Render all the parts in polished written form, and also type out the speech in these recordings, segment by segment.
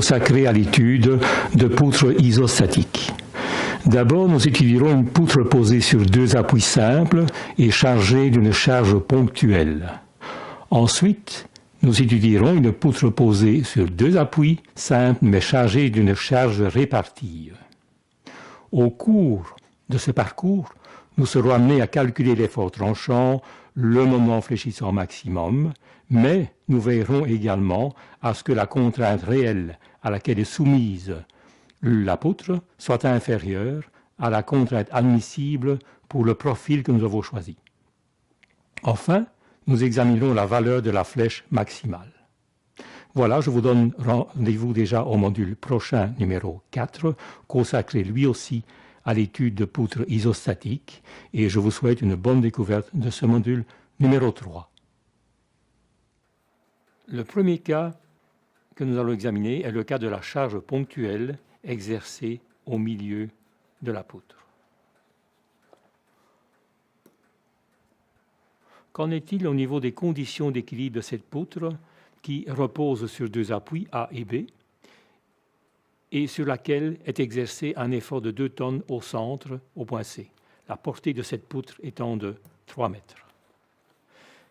consacrée à l'étude de poutres isostatiques. D'abord, nous étudierons une poutre posée sur deux appuis simples et chargée d'une charge ponctuelle. Ensuite, nous étudierons une poutre posée sur deux appuis simples mais chargée d'une charge répartie. Au cours de ce parcours, nous serons amenés à calculer l'effort tranchant, le moment fléchissant maximum, mais nous veillerons également à ce que la contrainte réelle à laquelle est soumise la poutre soit inférieure à la contrainte admissible pour le profil que nous avons choisi. Enfin, nous examinerons la valeur de la flèche maximale. Voilà, je vous donne rendez-vous déjà au module prochain numéro 4, consacré lui aussi à l'étude de poutres isostatiques, et je vous souhaite une bonne découverte de ce module numéro 3. Le premier cas que nous allons examiner est le cas de la charge ponctuelle exercée au milieu de la poutre. Qu'en est-il au niveau des conditions d'équilibre de cette poutre qui repose sur deux appuis A et B et sur laquelle est exercé un effort de 2 tonnes au centre, au point C, la portée de cette poutre étant de 3 mètres.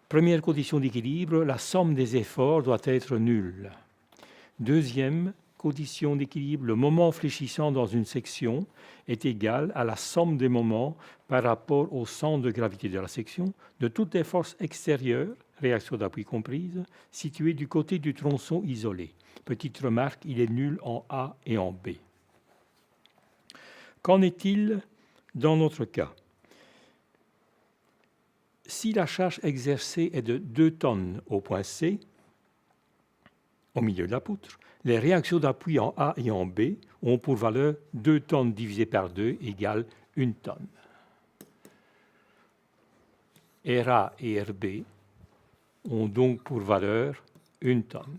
Première condition d'équilibre, la somme des efforts doit être nulle. Deuxième condition d'équilibre, le moment fléchissant dans une section est égal à la somme des moments par rapport au centre de gravité de la section de toutes les forces extérieures, réaction d'appui comprise, situées du côté du tronçon isolé. Petite remarque, il est nul en A et en B. Qu'en est-il dans notre cas? Si la charge exercée est de 2 tonnes au point C, au milieu de la poutre, les réactions d'appui en A et en B ont pour valeur 2 tonnes divisé par 2 égale 1 tonne. RA et RB ont donc pour valeur 1 tonne.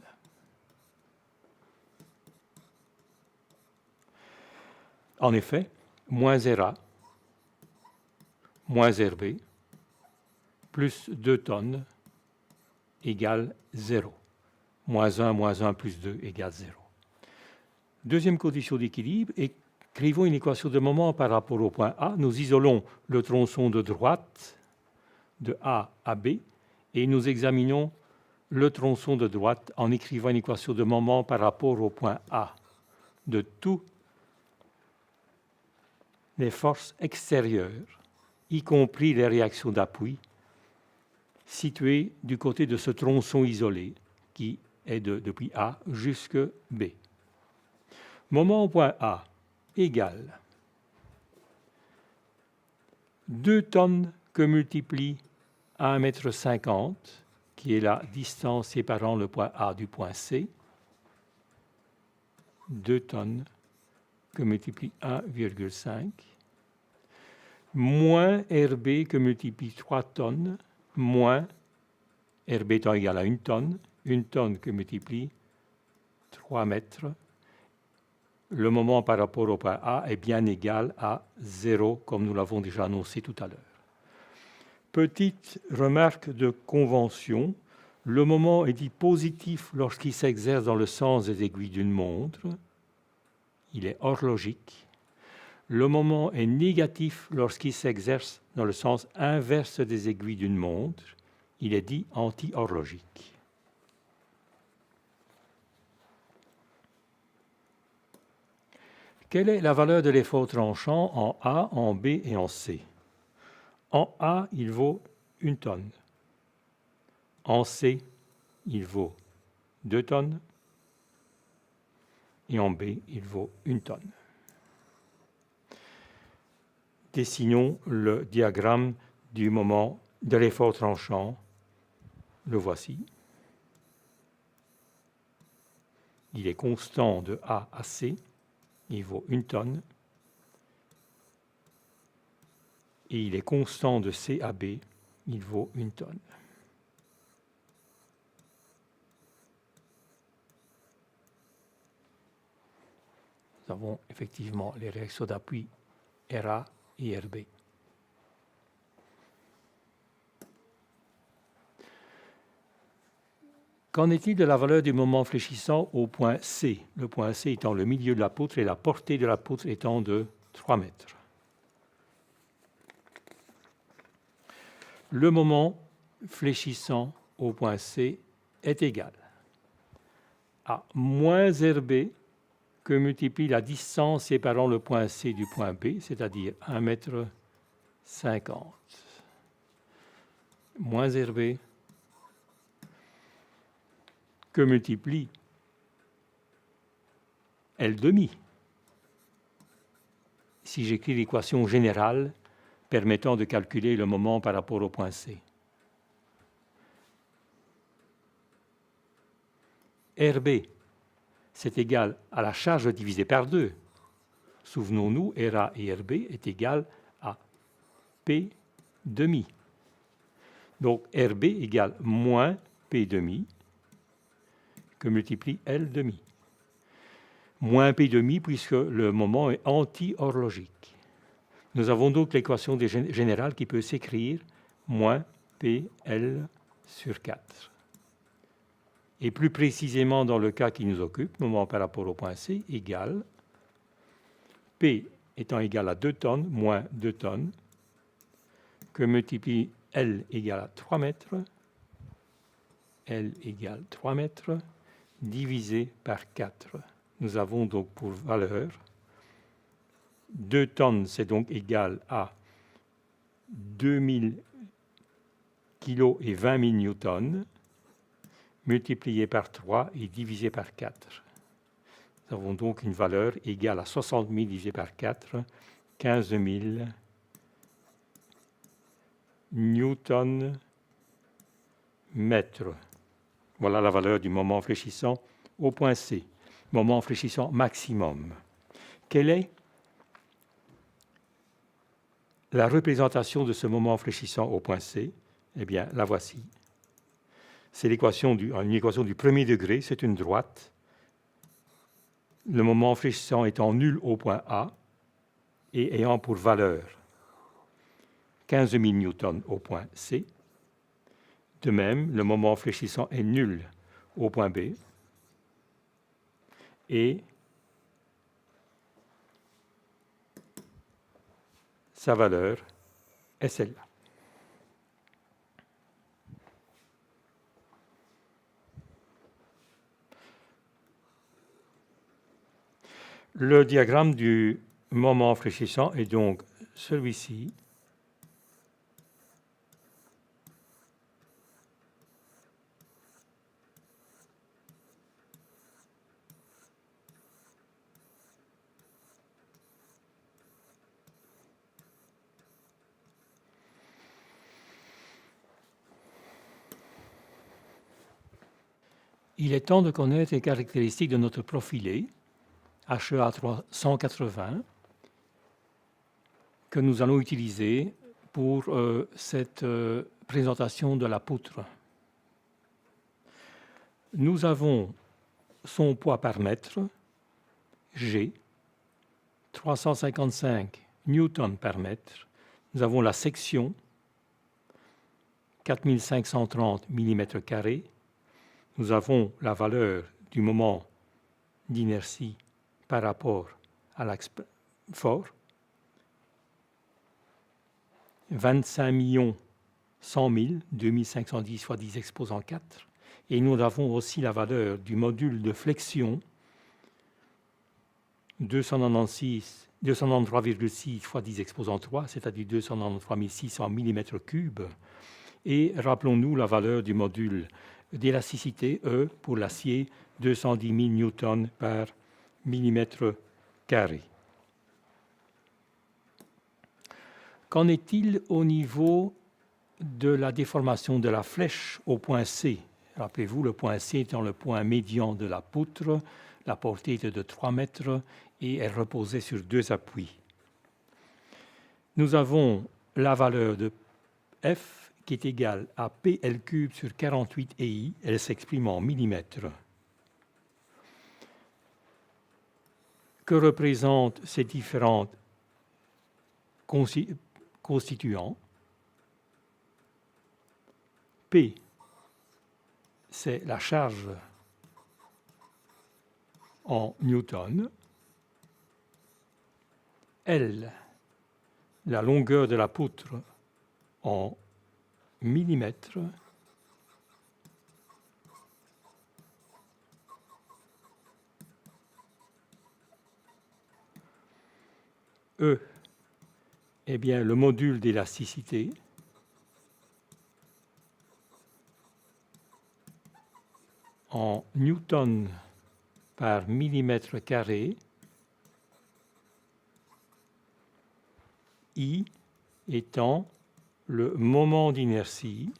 En effet, moins RA, moins RB, plus 2 tonnes égale 0. Moins 1 plus 2 égale 0. Deuxième condition d'équilibre, écrivons une équation de moment par rapport au point A. Nous isolons le tronçon de droite de A à B et nous examinons le tronçon de droite en écrivant une équation de moment par rapport au point A de toutes les forces extérieures, y compris les réactions d'appui, situées du côté de ce tronçon isolé qui est depuis A jusque B. Moment au point A égale 2 tonnes que multiplie 1,50 m, qui est la distance séparant le point A du point C, 2 tonnes que multiplie 1,5, moins RB que multiplie 3 tonnes, moins RB étant égal à 1 tonne que multiplie 3 mètres. Le moment par rapport au point A est bien égal à 0, comme nous l'avons déjà annoncé tout à l'heure. Petite remarque de convention, le moment est dit positif lorsqu'il s'exerce dans le sens des aiguilles d'une montre. Il est horlogique. Le moment est négatif lorsqu'il s'exerce dans le sens inverse des aiguilles d'une montre. Il est dit anti-horlogique. Quelle est la valeur de l'effort tranchant en A, en B et en C? En A, il vaut 1 tonne. En C, il vaut 2 tonnes. Et en B, il vaut 1 tonne. Dessinons le diagramme du moment de l'effort tranchant. Le voici. Il est constant de A à C. Il vaut 1 tonne. Et il est constant de C à B. Il vaut 1 tonne. Nous avons effectivement les réactions d'appui RA et RB. Qu'en est-il de la valeur du moment fléchissant au point C? Le point C étant le milieu de la poutre et la portée de la poutre étant de 3 mètres. Le moment fléchissant au point C est égal à moins RB que multiplie la distance séparant le point C du point B, c'est-à-dire 1,50 m. Moins RB que multiplie L demi. Si j'écris l'équation générale permettant de calculer le moment par rapport au point C. RB, c'est égal à la charge divisée par 2. Souvenons-nous, RA et RB est égal à P demi. Donc RB égale moins P demi que multiplie L demi. Moins P demi puisque le moment est anti-horlogique. Nous avons donc l'équation générale qui peut s'écrire moins PL sur 4. Et plus précisément dans le cas qui nous occupe, moment par rapport au point C, égale P étant égal à 2 tonnes moins 2 tonnes, que multiplie L égale à 3 mètres, L égale 3 mètres, divisé par 4. Nous avons donc pour valeur 2 tonnes, c'est donc égal à 2000 kg et 20 000 newtons, multiplié par 3 et divisé par 4. Nous avons donc une valeur égale à 60 000 divisé par 4, 15 000 newtons mètres. Voilà la valeur du moment fléchissant au point C, moment fléchissant maximum. Quelle est la représentation de ce moment fléchissant au point C? Eh bien, la voici. C'est une équation du premier degré, c'est une droite. Le moment fléchissant étant nul au point A et ayant pour valeur 15 000 newtons au point C. De même, le moment fléchissant est nul au point B et sa valeur est celle-là. Le diagramme du moment fléchissant est donc celui-ci. Il est temps de connaître les caractéristiques de notre profilé, HEA 180, que nous allons utiliser pour cette présentation de la poutre. Nous avons son poids par mètre, G, 355 newtons par mètre. Nous avons la section, 4530 mm². Nous avons la valeur du moment d'inertie par rapport à l'axe fort, 25 100 000, 2510 fois 10 exposant 4. Et nous avons aussi la valeur du module de flexion, 293,6 fois 10 exposant 3, c'est-à-dire 293 600 mm3. Et rappelons-nous la valeur du module d'élasticité, E, pour l'acier, 210 000 newtons par millimètre carré. Qu'en est-il au niveau de la déformation de la flèche au point C? Rappelez-vous, le point C étant le point médian de la poutre, la portée était de 3 mètres et elle reposait sur 2 appuis. Nous avons la valeur de F qui est égale à PL³ sur 48 EI, elle s'exprime en millimètres. Que représentent ces différents constituants? P, c'est la charge en newton. L, la longueur de la poutre en millimètres. E, eh bien, le module d'élasticité. En newton par millimètre carré. I étant le moment d'inertie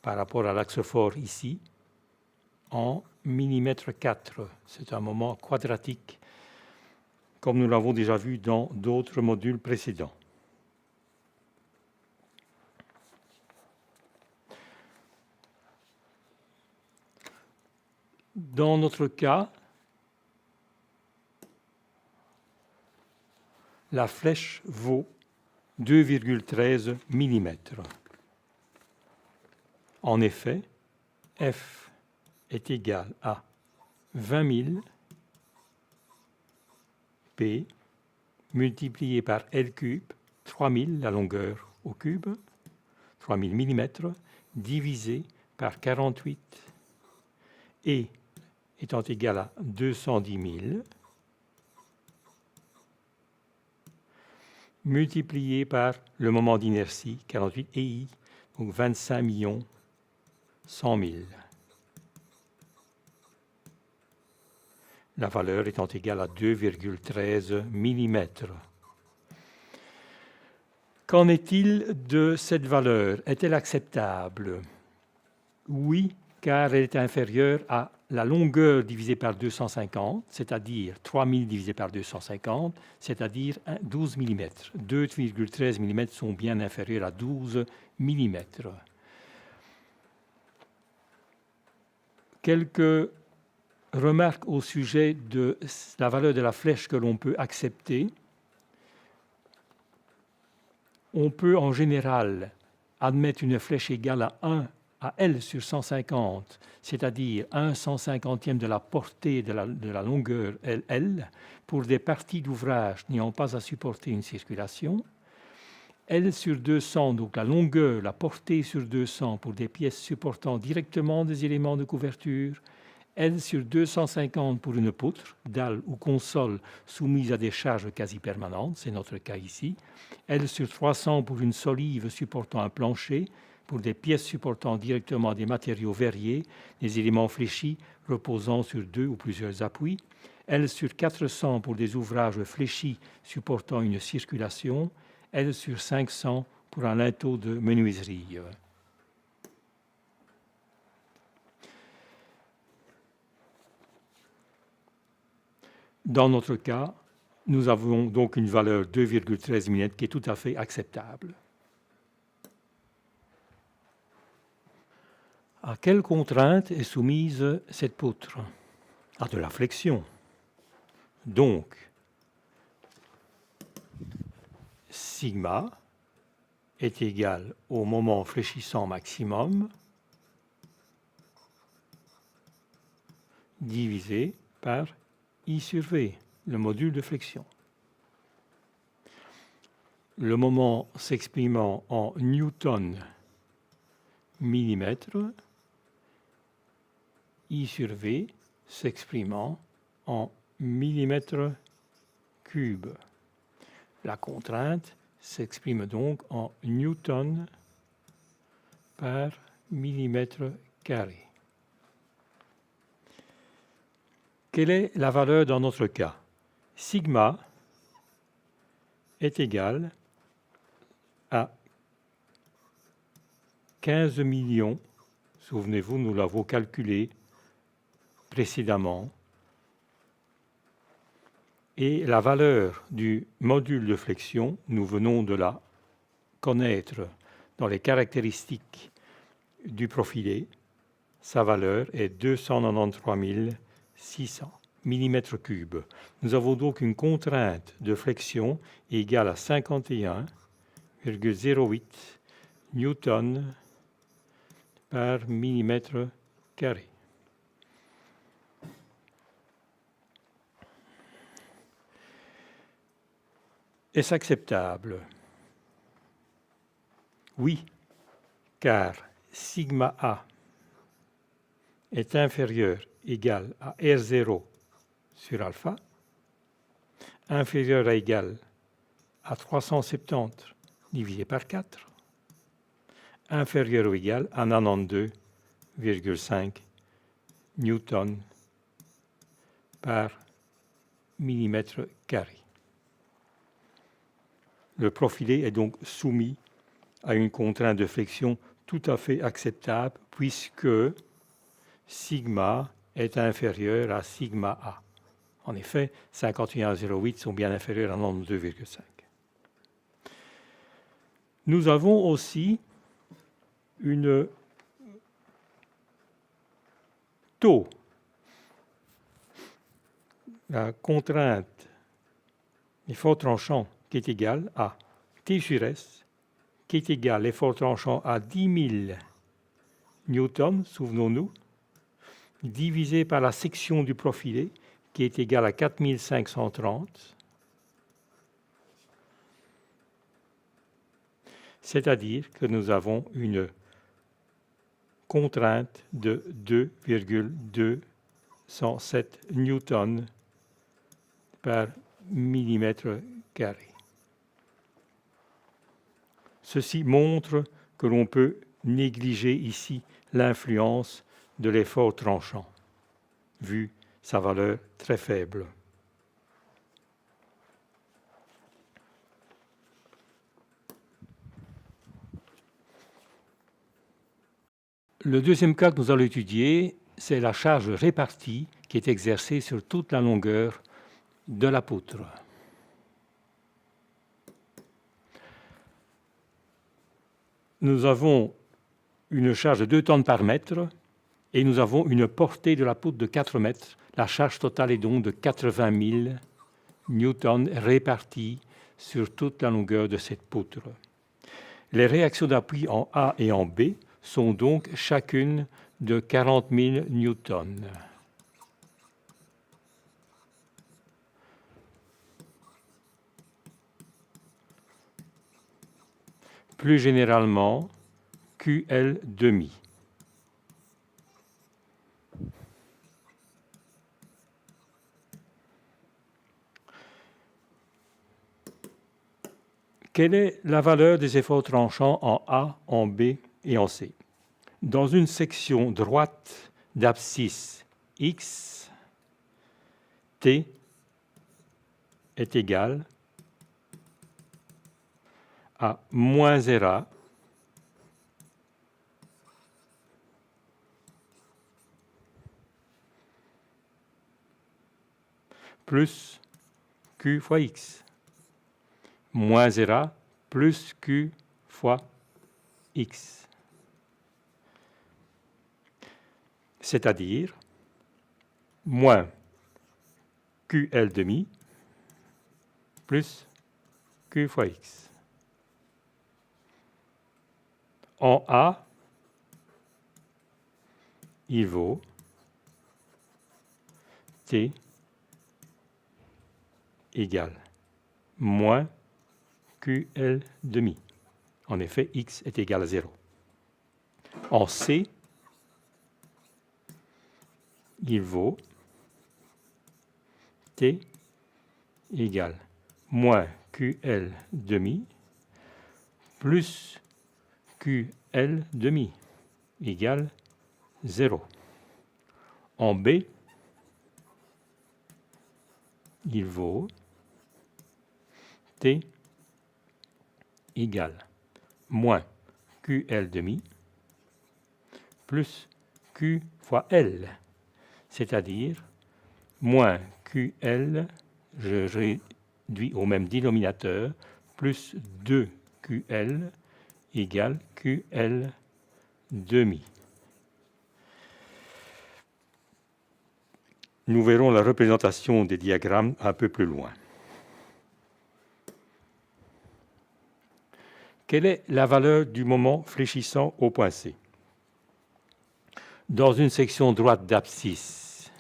par rapport à l'axe fort ici en millimètre 4. C'est un moment quadratique comme nous l'avons déjà vu dans d'autres modules précédents. Dans notre cas, la flèche vaut 2,13 mm. En effet, F est égal à 20 000 P multiplié par L cube, 3000 la longueur au cube, 3000 mm, divisé par 48, et étant égal à 210 000, multiplié par le moment d'inertie, 48 EI, donc 25 100 000. La valeur étant égale à 2,13 mm. Qu'en est-il de cette valeur? Est-elle acceptable? Oui, car elle est inférieure à la longueur divisée par 250, c'est-à-dire 3000 divisé par 250, c'est-à-dire 12 mm. 2,13 mm sont bien inférieurs à 12 mm. Quelques remarques au sujet de la valeur de la flèche que l'on peut accepter. On peut en général admettre une flèche égale à 1 à L sur 150, c'est-à-dire 1/150e de la portée de la longueur LL, pour des parties d'ouvrage n'ayant pas à supporter une circulation. L sur 200, donc la longueur, la portée sur 200 pour des pièces supportant directement des éléments de couverture. L sur 250 pour une poutre, dalle ou console soumise à des charges quasi permanentes, c'est notre cas ici. L sur 300 pour une solive supportant un plancher, pour des pièces supportant directement des matériaux variés, des éléments fléchis reposant sur deux ou plusieurs appuis. L sur 400 pour des ouvrages fléchis supportant une circulation. L sur 500 pour un linteau de menuiserie. Dans notre cas, nous avons donc une valeur 2,13 mm qui est tout à fait acceptable. À quelle contrainte est soumise cette poutre? À de la flexion. Donc, sigma est égal au moment fléchissant maximum divisé par I sur V, le module de flexion. Le moment s'exprimant en newton millimètre, I sur V s'exprimant en millimètre cube. La contrainte s'exprime donc en newton par millimètre carré. Quelle est la valeur dans notre cas? Sigma est égal à 15 millions, souvenez-vous, nous l'avons calculé précédemment, et la valeur du module de flexion, nous venons de la connaître dans les caractéristiques du profilé, sa valeur est 293 600 mm3. Nous avons donc une contrainte de flexion égale à 51,08 newton par millimètre carré. Est-ce acceptable? Oui, car sigma A est inférieur, égal à R0 sur alpha, inférieur à égal à 370 divisé par 4, inférieur ou égal à 92,5 newtons par millimètre carré. Le profilé est donc soumis à une contrainte de flexion tout à fait acceptable puisque sigma est inférieur à sigma A. En effet, 51,08 sont bien inférieurs à 92,5. Nous avons aussi une taux, la contrainte l'effort tranchant qui est égal à T sur S, qui est égal à l'effort tranchant à 10 000 newtons, souvenons-nous, divisé par la section du profilé, qui est égale à 4530, c'est-à-dire que nous avons une contrainte de 2,207 newtons par millimètre carré. Ceci montre que l'on peut négliger ici l'influence de l'effort tranchant, vu sa valeur très faible. Le deuxième cas que nous allons étudier, c'est la charge répartie qui est exercée sur toute la longueur de la poutre. Nous avons une charge de 2 tonnes par mètre et nous avons une portée de la poutre de 4 mètres. La charge totale est donc de 80 000 newtons répartis sur toute la longueur de cette poutre. Les réactions d'appui en A et en B sont donc chacune de 40 000 newtons. Plus généralement, QL demi. Quelle est la valeur des efforts tranchants en A, en B et en C? Dans une section droite d'abscisse X, T est égal à moins RA plus Q fois X, moins RA plus Q fois X. C'est-à-dire moins QL demi plus Q fois X. En A, il vaut T égale moins QL demi. En effet, X est égal à 0. En C, il vaut T égale moins QL demi plus QL demi égale 0. En B, il vaut T égale moins QL demi plus Q fois L, c'est-à-dire moins QL, je réduis au même dénominateur, plus 2QL égale QL demi. Nous verrons la représentation des diagrammes un peu plus loin. Quelle est la valeur du moment fléchissant au point C? Dans une section droite d'abscisse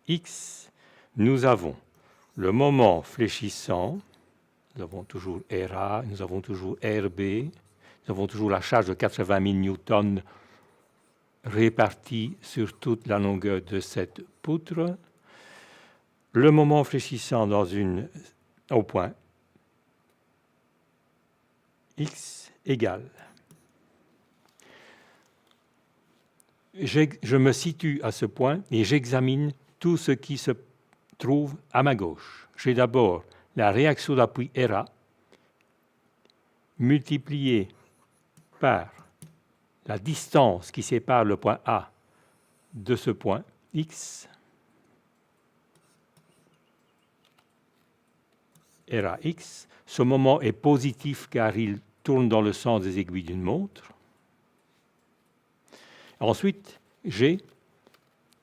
X, nous avons le moment fléchissant, nous avons toujours RA, nous avons toujours RB, nous avons toujours la charge de 80 000 newtons répartie sur toute la longueur de cette poutre. Le moment fléchissant au point X égale. Je me situe à ce point et j'examine tout ce qui se trouve à ma gauche. J'ai d'abord la réaction d'appui RA multipliée par la distance qui sépare le point A de ce point X, RAX. Ce moment est positif car il tourne dans le sens des aiguilles d'une montre. Ensuite, j'ai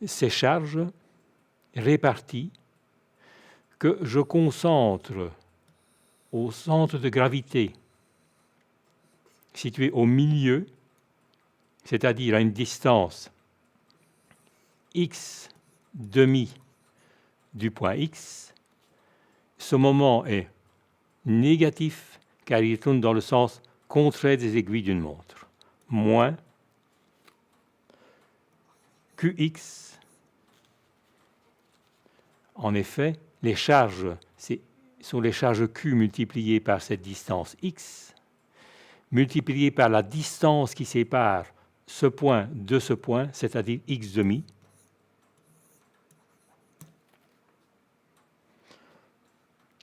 ces charges réparties que je concentre au centre de gravité situé au milieu, c'est-à-dire à une distance x demi du point X. Ce moment est négatif car il tourne dans le sens contraire des aiguilles d'une montre, moins Qx. En effet, les charges sont les charges Q multipliées par cette distance x, multipliées par la distance qui sépare ce point de ce point, c'est-à-dire x demi.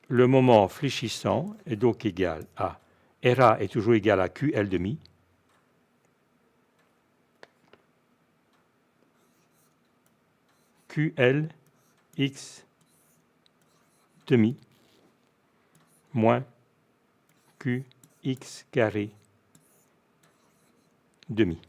Le moment fléchissant est donc égal à RA est toujours égal à QL demi. QL x demi moins QX carré demi.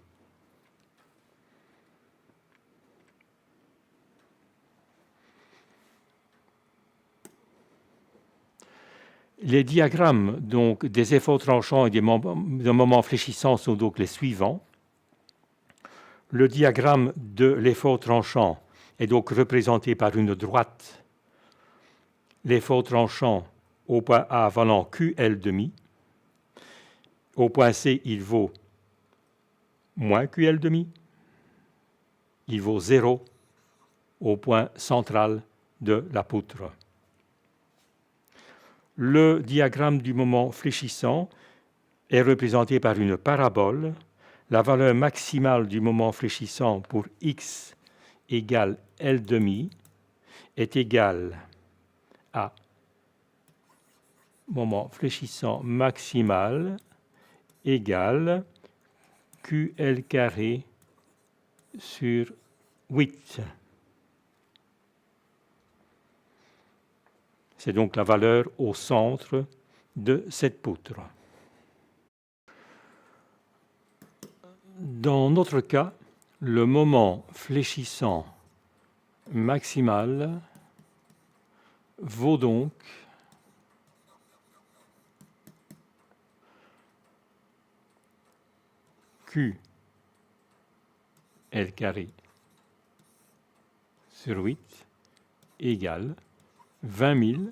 Les diagrammes donc, des efforts tranchants et des moments fléchissants sont donc les suivants. Le diagramme de l'effort tranchant est donc représenté par une droite. L'effort tranchant au point A valant QL demi. Au point C, il vaut moins QL demi. Il vaut 0 au point central de la poutre. Le diagramme du moment fléchissant est représenté par une parabole. La valeur maximale du moment fléchissant pour x égale L demi est égale à moment fléchissant maximal égale QL carré sur 8. C'est donc la valeur au centre de cette poutre. Dans notre cas, le moment fléchissant maximal vaut donc Q L carré sur 8 égale 20 000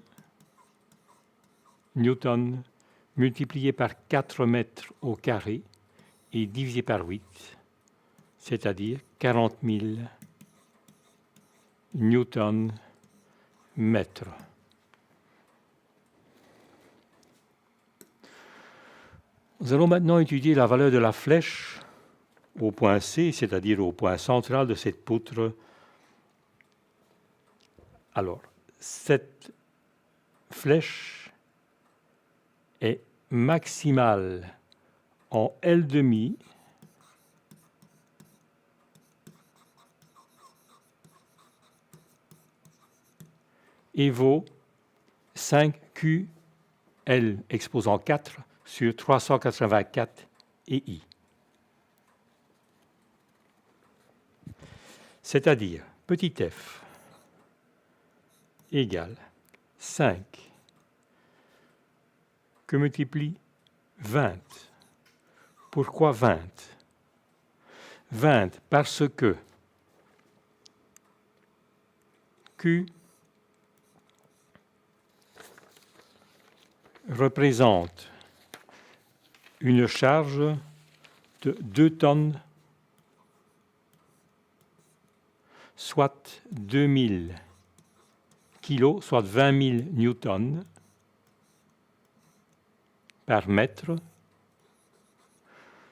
newtons multiplié par 4 mètres au carré et divisé par 8, c'est-à-dire 40 000 newtons mètres. Nous allons maintenant étudier la valeur de la flèche au point C, c'est-à-dire au point central de cette poutre. Alors, cette flèche est maximale en L demi et vaut 5QL exposant 4 sur 384 EI. C'est-à-dire, petit f égale 5 que multiplie 20 Pourquoi 20 ? 20 parce que Q représente une charge de 2 tonnes, soit 2000 kg, soit 20 000 newtons par mètre.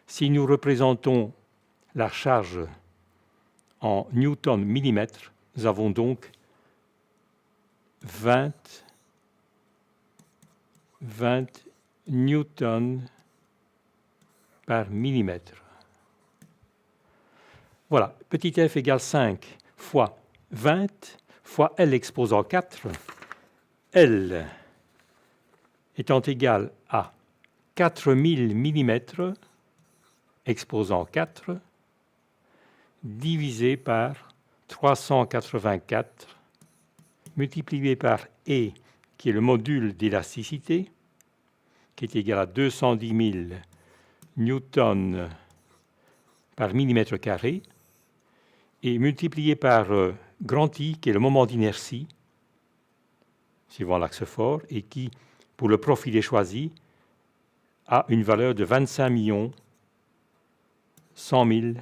Si nous représentons la charge en newton millimètre, nous avons donc 20 newtons par millimètre. Voilà, petit f égale 5 fois 20 fois L exposant 4. L étant égal à 4000 mm exposant 4 divisé par 384 multiplié par E, qui est le module d'élasticité, qui est égal à 210 000 newtons par millimètre carré, et multiplié par grand I, qui est le moment d'inertie, suivant l'axe fort, et qui, pour le profilé choisi, a une valeur de 25 100 000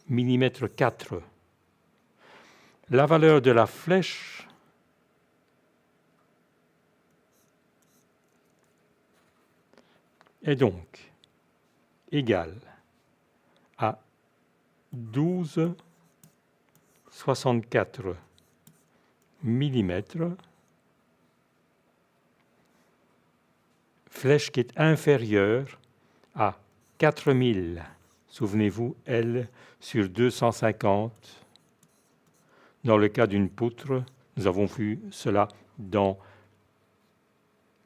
millimètre 4. La valeur de la flèche est donc égale à 12,64 mm, flèche qui est inférieure à 4000, souvenez-vous, L sur 250. Dans le cas d'une poutre, nous avons vu cela dans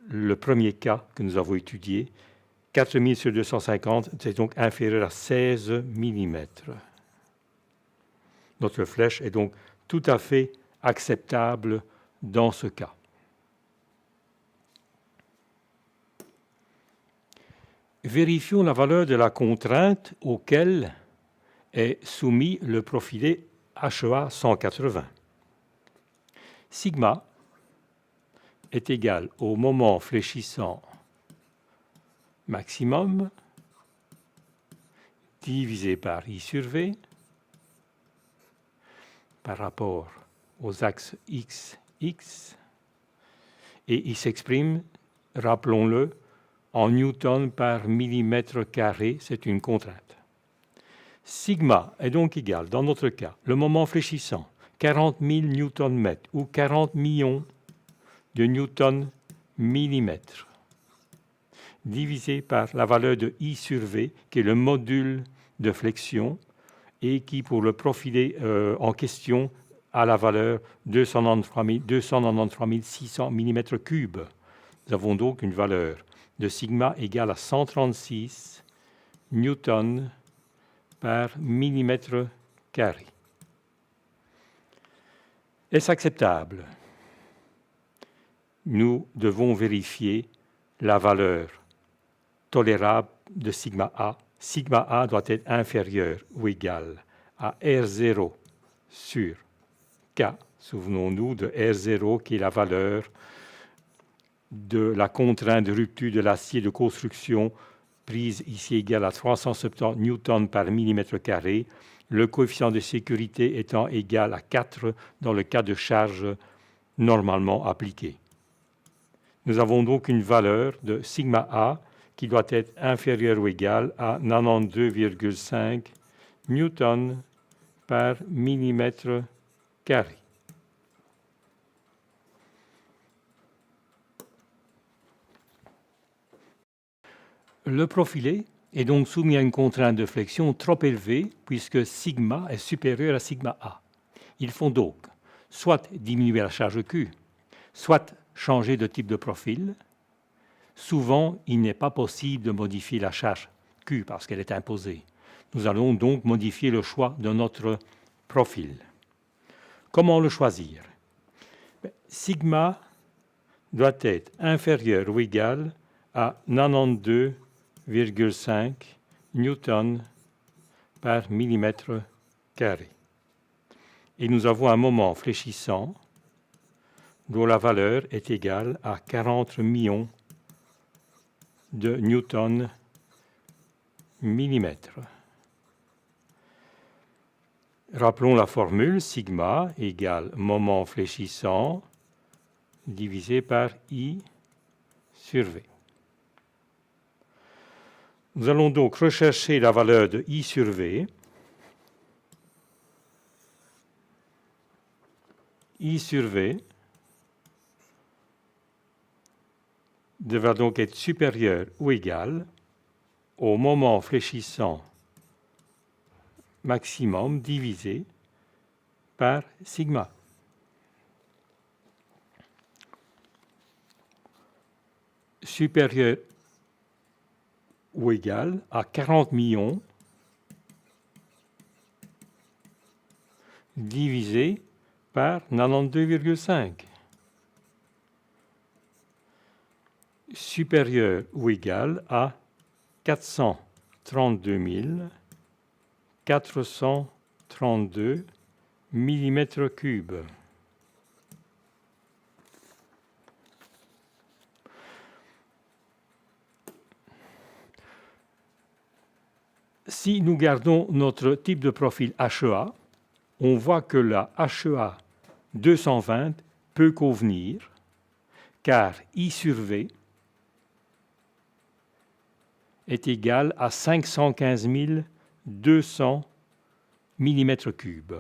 le premier cas que nous avons étudié. 4000 sur 250, c'est donc inférieur à 16 mm. Notre flèche est donc tout à fait acceptable dans ce cas. Vérifions la valeur de la contrainte auquel est soumis le profilé HEA 180. Sigma est égal au moment fléchissant maximum divisé par I sur V par rapport aux axes X, X, et il s'exprime, rappelons-le, en newton par millimètre carré, c'est une contrainte. Sigma est donc égal, dans notre cas, le moment fléchissant, 40 000 Nm ou 40 millions de newtons millimètre, divisé par la valeur de I sur V, qui est le module de flexion, et qui, pour le profilé en question, a la valeur 293 600 mm3. Nous avons donc une valeur de sigma égale à 136 newtons par millimètre carré. Est-ce acceptable ? Nous devons vérifier la valeur tolérable de sigma A. Sigma A doit être inférieur ou égal à R0 sur K. Souvenons-nous de R0 qui est la valeur de la contrainte de rupture de l'acier de construction prise ici égale à 370 newtons par millimètre carré, le coefficient de sécurité étant égal à 4 dans le cas de charge normalement appliquée. Nous avons donc une valeur de sigma A qui doit être inférieure ou égale à 92,5 newtons par millimètre carré. Le profilé est donc soumis à une contrainte de flexion trop élevée puisque sigma est supérieur à sigma A. Il faut donc soit diminuer la charge Q, soit changer de type de profil. Souvent, il n'est pas possible de modifier la charge Q parce qu'elle est imposée. Nous allons donc modifier le choix de notre profil. Comment le choisir ? Sigma doit être inférieur ou égal à 92 1,5 newton par millimètre carré. Et nous avons un moment fléchissant dont la valeur est égale à 40 millions de newton millimètre. Rappelons la formule, sigma égale moment fléchissant divisé par I sur V. Nous allons donc rechercher la valeur de I sur V. I sur V devra donc être supérieur ou égal au moment fléchissant maximum divisé par sigma. Supérieur ou égal à 40 millions divisé par 92,5. Supérieur ou égal à 432 432 millimètres cubes. Si nous gardons notre type de profil HEA, on voit que la HEA 220 peut convenir, car I sur V est égal à 515 200 millimètres cubes.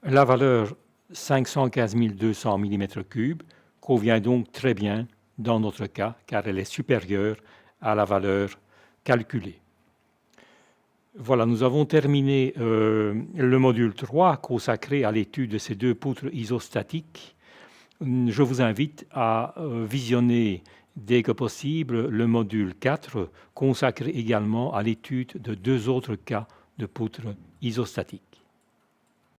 La valeur 515 200 mm3 convient donc très bien dans notre cas, car elle est supérieure à la valeur calculée. Voilà, nous avons terminé le module 3 consacré à l'étude de ces deux poutres isostatiques. Je vous invite à visionner dès que possible le module 4 consacré également à l'étude de deux autres cas de poutres isostatiques.